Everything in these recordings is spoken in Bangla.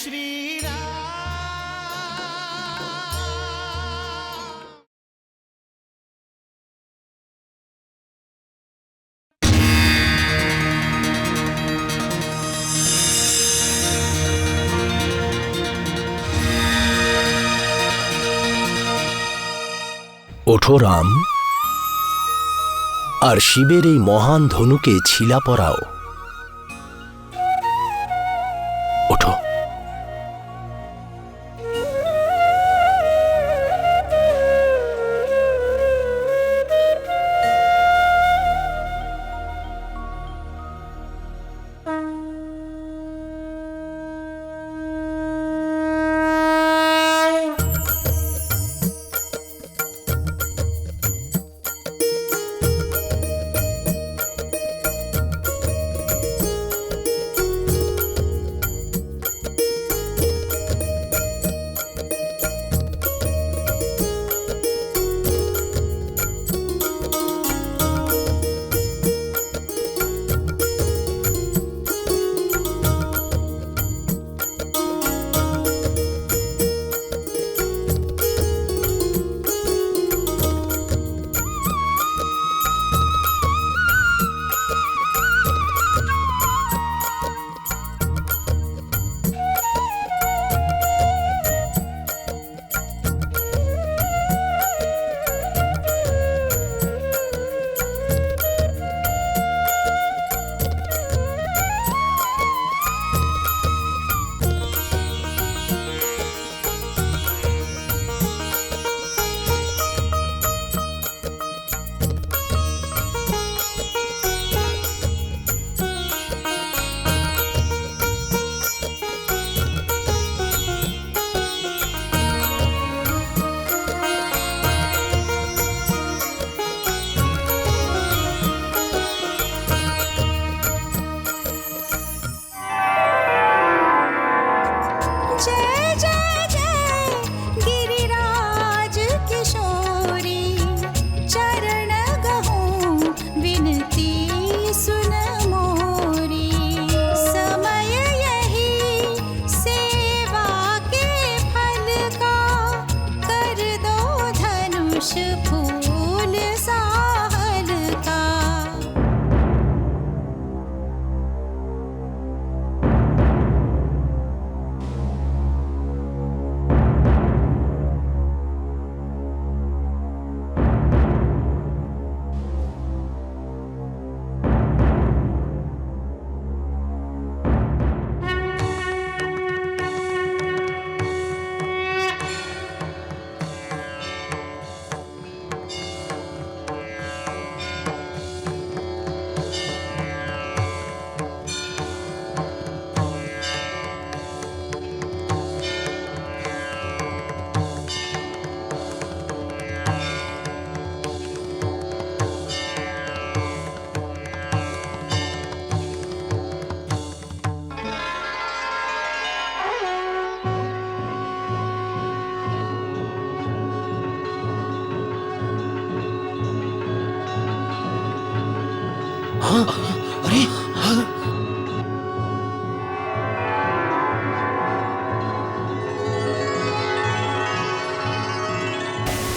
ওঠো রাম, আর শিবের এই মহান ধনুকে ছিলা পরাও। ওঠো।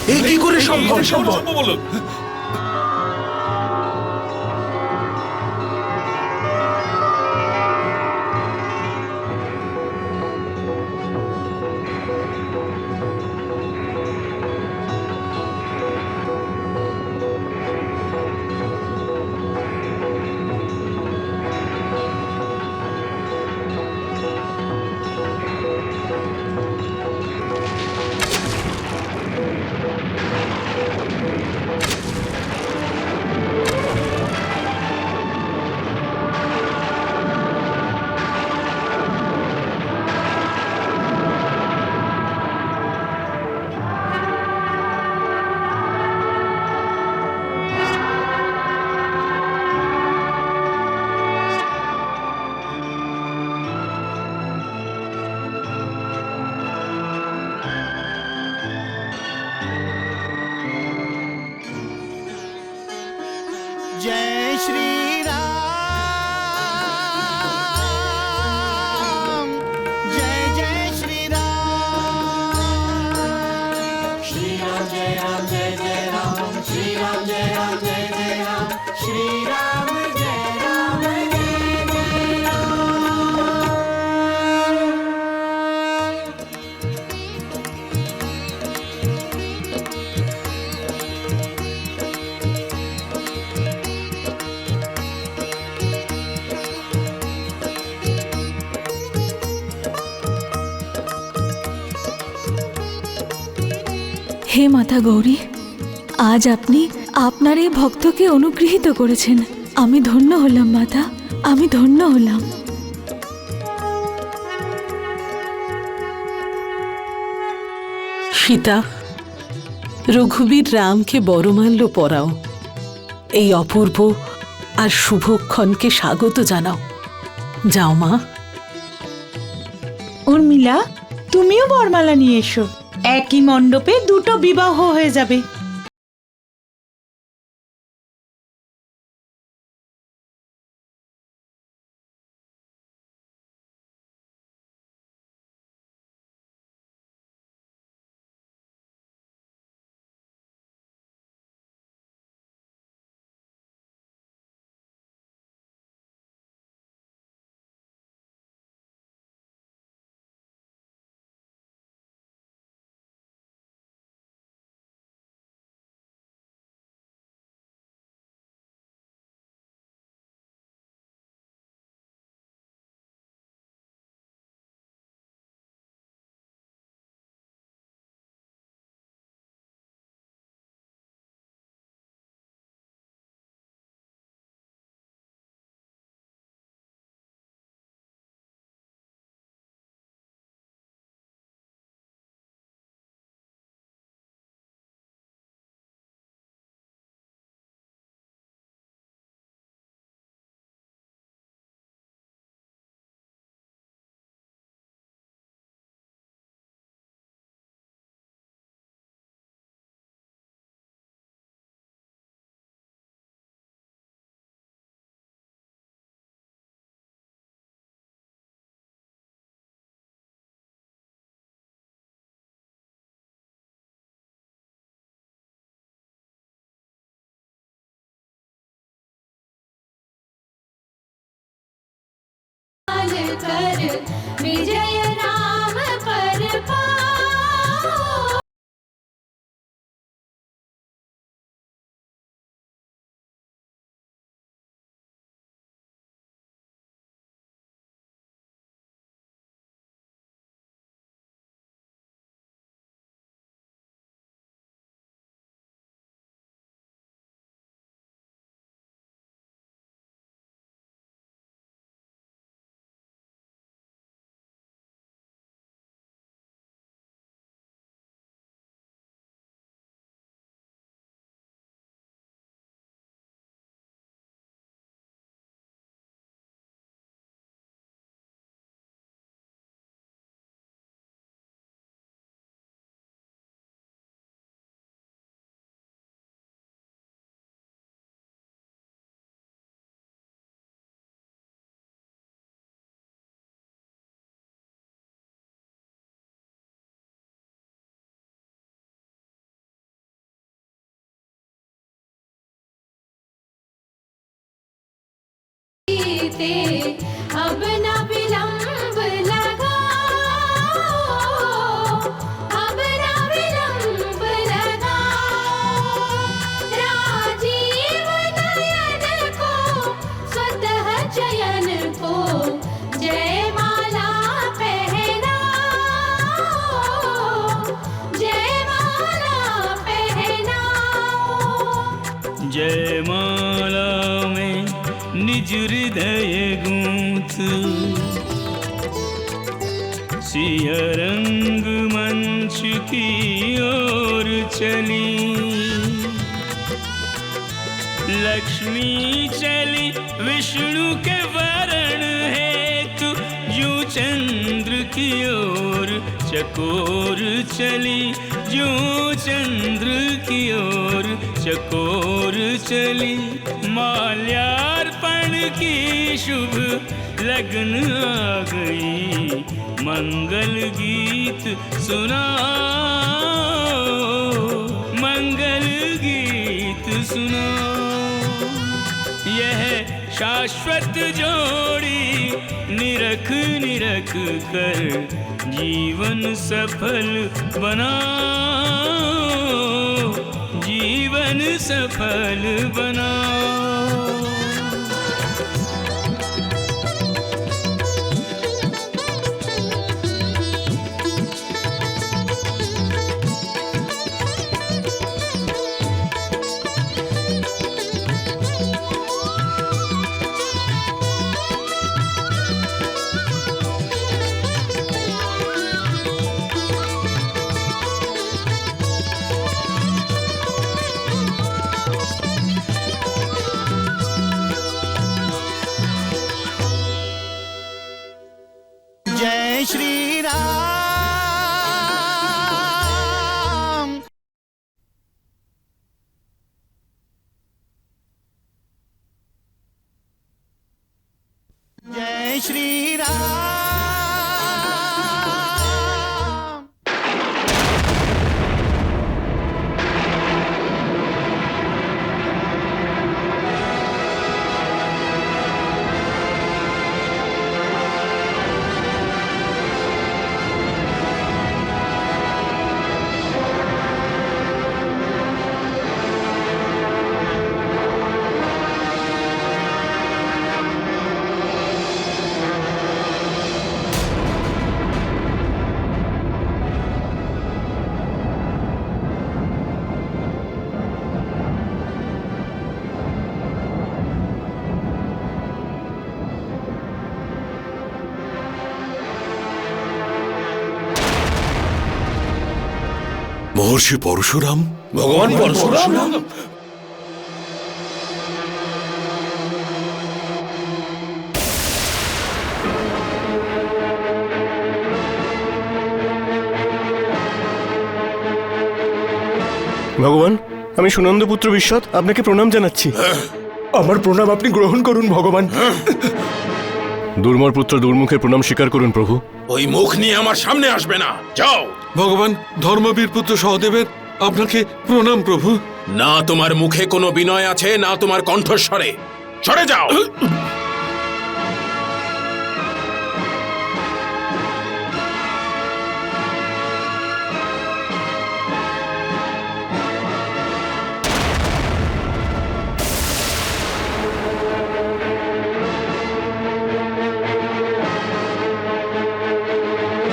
अरे কি করে সম্ভব বলো? হে মাতা গৌরী, আজ আপনি আপনার এই ভক্তকে অনুগৃহীত করেছেন। আমি ধন্য হলাম মাতা, আমি ধন্য হলাম। সীতা, রঘুবীর রামকে বরমাল্য পরাও। এই অপূর্ব আর শুভক্ষণকে স্বাগত জানাও। যাও মা। উর্মিলা, তুমিও বরমালা নিয়ে এসো। একই মণ্ডপে দুটো বিবাহ হয়ে যাবে। विजय राम पर पाओ। अब न विलंब लगाओ, अब न विलंब लगाओ। राजीव नयन को स्वतः चयन को जयमाला पहनाओ, जयमाला पहनाओ। जयमाला में निज हृदय गूंथ, सिया रंग मंच की ओर चली। लक्ष्मी चली विष्णु के वरण हेतु, यूं चंद्र की ओर चकोर चली, यूं चंद्र की ओर चकोर चली। माल्यार्पण की शुभ लगन आ गई, मंगल गीत सुनाओ, मंगल गीत सुनो, यह शाश्वत जोड़ी निरख निरख कर जीवन सफल बनाओ, जीवन सफल बनाओ। जय श्री राम। जय श्री राम। মহর্ষি পরশুরাম, ভগবান পরশুরাম। ভগবান, আমি সুনন্দপুত্র বিশ্বত আপনাকে প্রণাম জানাচ্ছি। আমার প্রণাম আপনি গ্রহণ করুন ভগবান। দুর্মর পুত্র দুর্মুখের প্রণাম স্বীকার করুন প্রভু। ওই মুখ নিয়ে আমার সামনে আসবে না, যাও। ভগবান, ধর্মবীর পুত্র সহদেবের আপনাকে প্রণাম প্রভু। না তোমার মুখে কোনো বিনয় আছে, না তোমার কণ্ঠস্বরে। সরে যাও।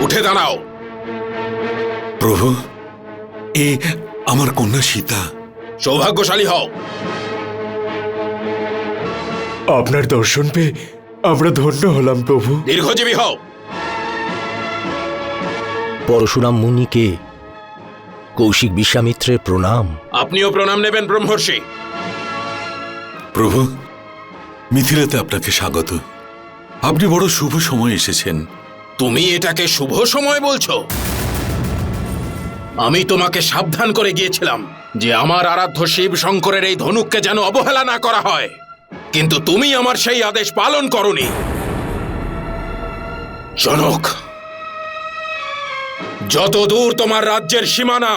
উঠে দাঁড়াও। প্রভু, এ আমার কন্যা সীতা। সৌভাগ্যশালী হও। আপনার দর্শন পেয়ে আমরা ধন্য হলাম প্রভু। দীর্ঘজীবী হও। পরশুরাম মুনিকে কৌশিক বিশ্বামিত্রের প্রণাম। আপনিও প্রণাম নেবেন ব্রহ্মর্ষি। প্রভু, মিথিলাতে আপনাকে স্বাগত। আপনি বড় শুভ সময় এসেছেন। তুমি এটাকে শুভ সময় বলছো? আমি তোমাকে সাবধান করে গিয়েছিলাম যে আমার আরাধ্য শিব শঙ্করের এই ধনুককে যেন অবহেলা না করা হয়, কিন্তু তুমি আমার সেই আদেশ পালন করনি। জনক, যত দূর তোমার রাজ্যের সীমানা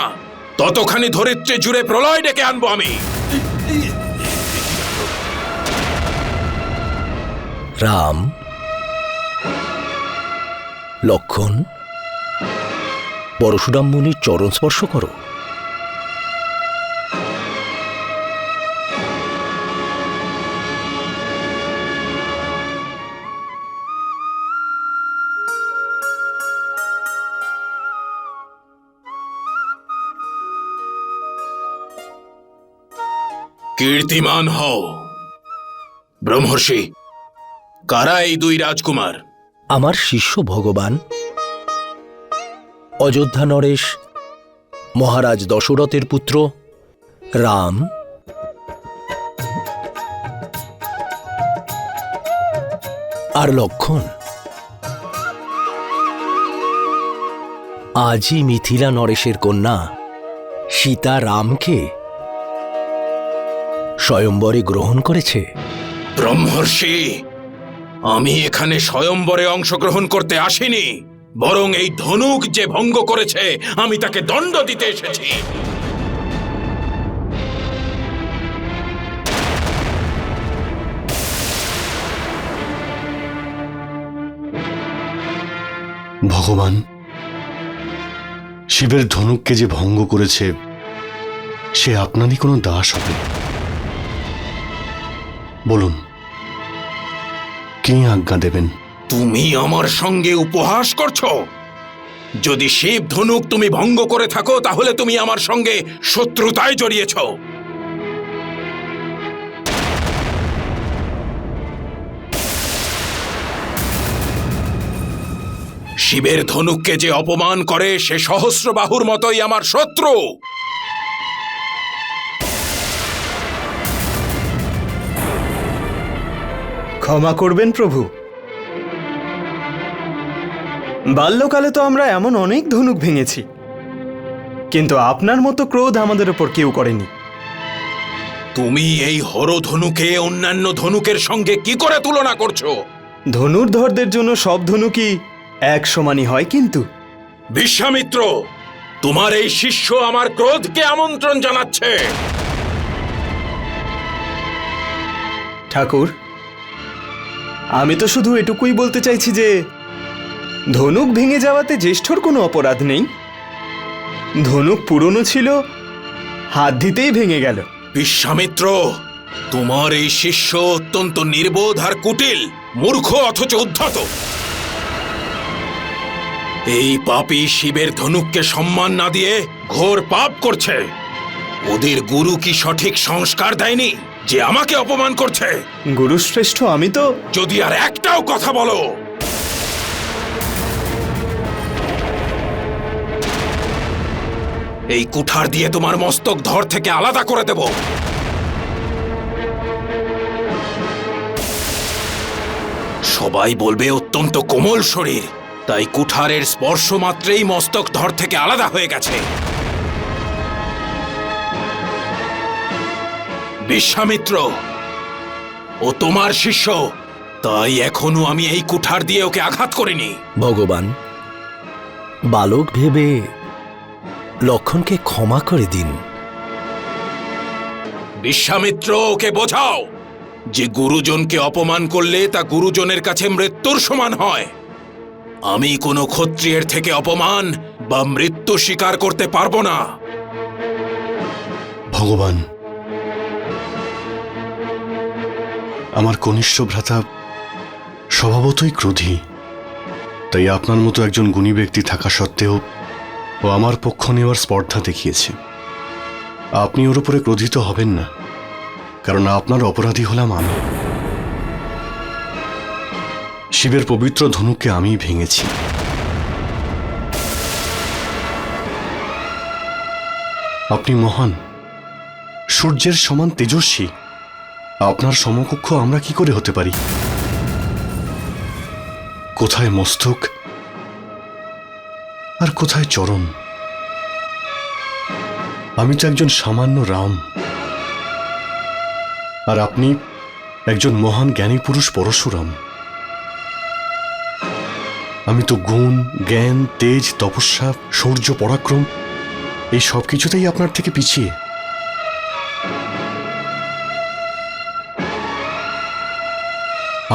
ততখানি ধরিত্রী জুড়ে প্রলয় ডেকে আনবো আমি। রাম, লক্ষণ, পরশুরাম মুনির চরণ স্পর্শ করো। কীর্তিমান হও। ব্রহ্মর্ষি, কারা এই দুই রাজকুমার? আমার শিষ্য ভগবান। অযোধ্যা নরেশ মহারাজ দশরথের পুত্র রাম, আর লক্ষণ। আজই মিথিলা নরেশের কন্যা সীতা রামকে স্বয়ম্বরে গ্রহণ করেছে। ব্রহ্মর্ষি, আমি এখানে স্বয়ম্বরে অংশগ্রহণ করতে আসিনি, বরং এই ধনুক যে ভঙ্গ করেছে আমি তাকে দণ্ড দিতে এসেছি। ভগবান, শিবের ধনুককে যে ভঙ্গ করেছে সে আপনারই কোনো দাস হবে। বলুন, কি আজ্ঞা দেবেন? তুমি আমার সঙ্গে উপহাস করছো? যদি শিব ধনুক তুমি ভঙ্গ করে থাকো তাহলে তুমি আমার সঙ্গে শত্রুতায় জড়িয়েছ। শিবের ধনুককে যে অপমান করে সে সহস্রবাহুর মতোই আমার শত্রু। ক্ষমা করবেন প্রভু। বাল্যকালে তো আমরা এমন অনেক ধনুক ভেঙেছি, কিন্তু আপনার মতো ক্রোধ আমাদের ওপর কেউ করেনি। তুমি এই হর ধনুকে অন্যান্য ধনুকের সঙ্গে কি করে তুলনা করছো? ধনুর্ধরদের জন্য সব ধনুকই এক সমানই হয়। কিন্তু বিশ্বামিত্র, তোমার এই শিষ্য আমার ক্রোধকে আমন্ত্রণ জানাচ্ছে। ঠাকুর, আমি তো শুধু এটুকুই বলতে চাইছি যে ধনুক ভেঙে যাওয়াতে জ্যেষ্ঠর কোনো অপরাধ নেই। ধনুক পুরনো ছিল, হাত দিতেই ভেঙে গেল। বিশ্বামিত্র, তোমার এই শিষ্য অত্যন্ত নির্বোধ আর কুটিল, মূর্খ অথচ উদ্ধত। এই পাপী শিবের ধনুককে সম্মান না দিয়ে ঘোর পাপ করছে। ওদের গুরু কি সঠিক সংস্কার দেয়নি যে আমাকে অপমান করছে? গুরুশ্রেষ্ঠ, আমি তো... যদি আর একটাও কথা বলো, এই কুঠার দিয়ে তোমার মস্তক ধর থেকে আলাদা করে দেব। সবাই বলবে অত্যন্ত কোমল শরীর, তাই কুঠারের স্পর্শ মাত্রেই মস্তক ধর থেকে আলাদা হয়ে গেছে। বিশ্বামিত্র, ও তোমার শিষ্য, তাই এখনো আমি এই কুঠার দিয়ে ওকে আঘাত করিনি। ভগবান, বালক ভেবে লক্ষণকে ক্ষমা করে দিন। বিশ্বামিত্র, ওকে বোঝাও যে গুরুজনকে অপমান করলে তা গুরুজনের কাছে মৃত্যুর সমান হয়। আমি কোনো ক্ষত্রিয়ের থেকে অপমান বা মৃত্যু স্বীকার করতে পারবো না। ভগবান, আমার কনিষ্ঠ ভ্রাতা স্বভাবতই ক্রোধী, তাই আপনার মতো একজন গুণী ব্যক্তি থাকা সত্ত্বেও ও আমার পক্ষ নেওয়ার স্পর্ধা দেখিয়েছে। আপনি ওর উপরে ক্রোধিত হবেন না, কারণ আপনার অপরাধী হলাম আমি। শিবের পবিত্র ধনুককে আমিই ভেঙেছি। আপনি মহান, সূর্যের সমান তেজস্বী। আপনার সমকক্ষ আমরা কি করে হতে পারি? কোথায় মস্তক আর কোথায় চরণ? আমি তো একজন সামান্য রাম, আর আপনি একজন মহান জ্ঞানী পুরুষ পরশুরাম। আমি তো গুণ, জ্ঞান, তেজ, তপস্যা, শৌর্য, পরাক্রম এই সব কিছুতেই আপনার থেকে পিছিয়ে।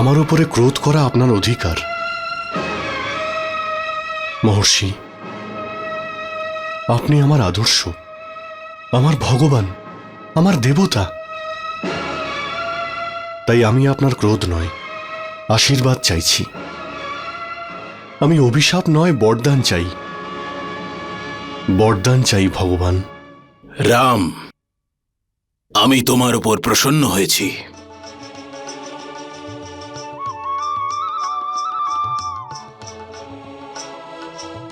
আমার উপরে ক্রোধ করা আপনার অধিকার। মহর্ষি, আপনি আমার আদর্শ, আমার ভগবান, আমার দেবতা। তাই আমি আপনার ক্রোধ নয়, আশীর্বাদ চাইছি। আমি অভিশাপ নয়, বরদান চাই। বরদান চাই ভগবান। রাম, আমি তোমার উপর প্রসন্ন হয়েছি।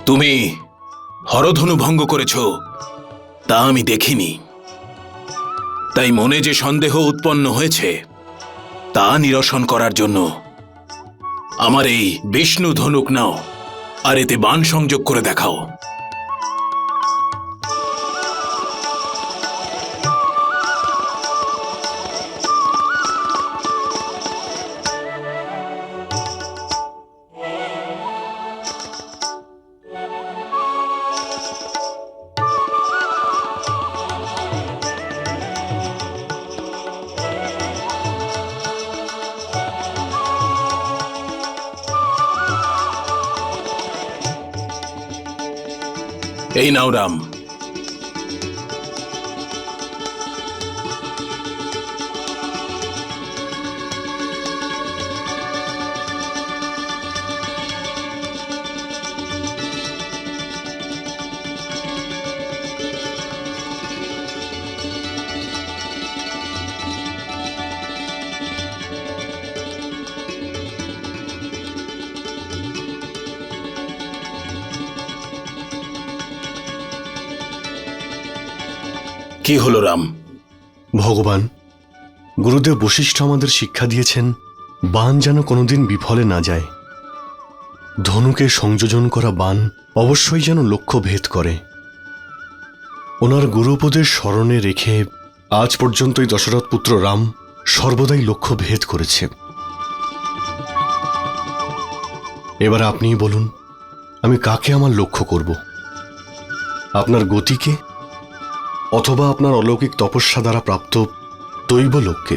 তুমি হরধনু ভঙ্গ করেছ তা আমি দেখিনি, তাই মনে যে সন্দেহ উৎপন্ন হয়েছে তা নিরসন করার জন্য আমার এই বিষ্ণু ধনুক নাও আর এতে বাণ সংযোগ করে দেখাও। এই নাও রাম। কি হলো রাম? ভগবান, গুরুদেব বশিষ্ঠ আমাদের শিক্ষা দিয়েছেন বাণ যেন কোনোদিন বিফলে না যায়। ধনুকে সংযোজন করা বাণ অবশ্যই যেন লক্ষ্য ভেদ করে। ওনার গুরুপদের স্মরণে রেখে আজ পর্যন্তই দশরথ পুত্র রাম সর্বদাই লক্ষ্য ভেদ করেছে। এবার আপনিই বলুন, আমি কাকে আমার লক্ষ্য করব? আপনার গতিকে, অথবা আপনার অলৌকিক তপস্যা দ্বারা প্রাপ্ত দৈব লোককে?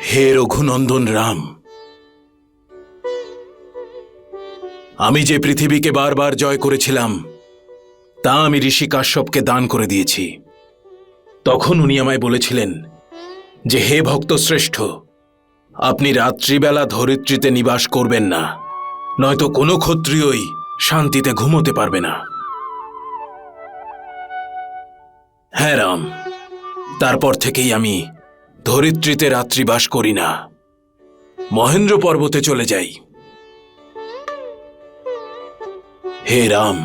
হে রঘুনন্দন রাম, আমি যে পৃথিবীকে বারবার জয় করেছিলাম তা আমি ঋষি কাশ্যপকে দান করে দিয়েছি। তখন উনি আমায় বলেছিলেন যে হে ভক্তশ্রেষ্ঠ, আপনি রাত্রিবেলা ধরিত্রীতে নিবাস করবেন না, নয়তো কোনো ক্ষত্রিয়ই শান্তিতে ঘুমোতে পারবে না। হ্যাঁ রাম, তারপর থেকেই আমি ধরিত্রীতে রাত্রিবাস করি না, মহেন্দ্র পর্বতে চলে যাই। হে রাম,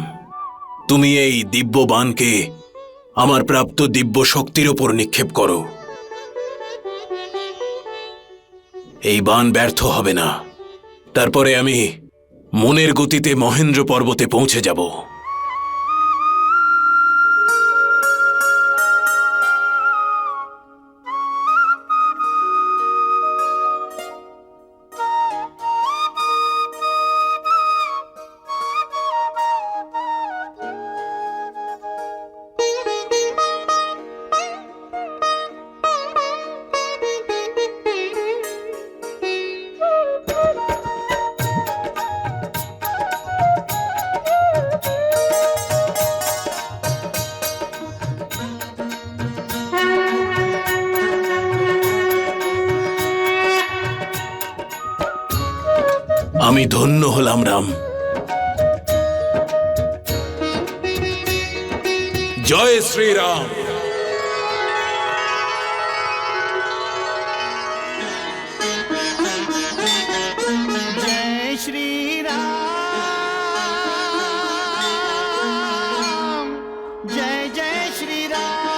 তুমি এই দিব্য বাণকে আমার প্রাপ্ত দিব্য শক্তির ওপর নিক্ষেপ করো। এই বাণ ব্যর্থ হবে না, তারপরে আমি মনের গতিতে মহেন্দ্র পর্বতে পৌঁছে যাব। আমি ধন্য হলাম রাম। জয় শ্রীরাম। जय श्री राम, जय जय श्री राम।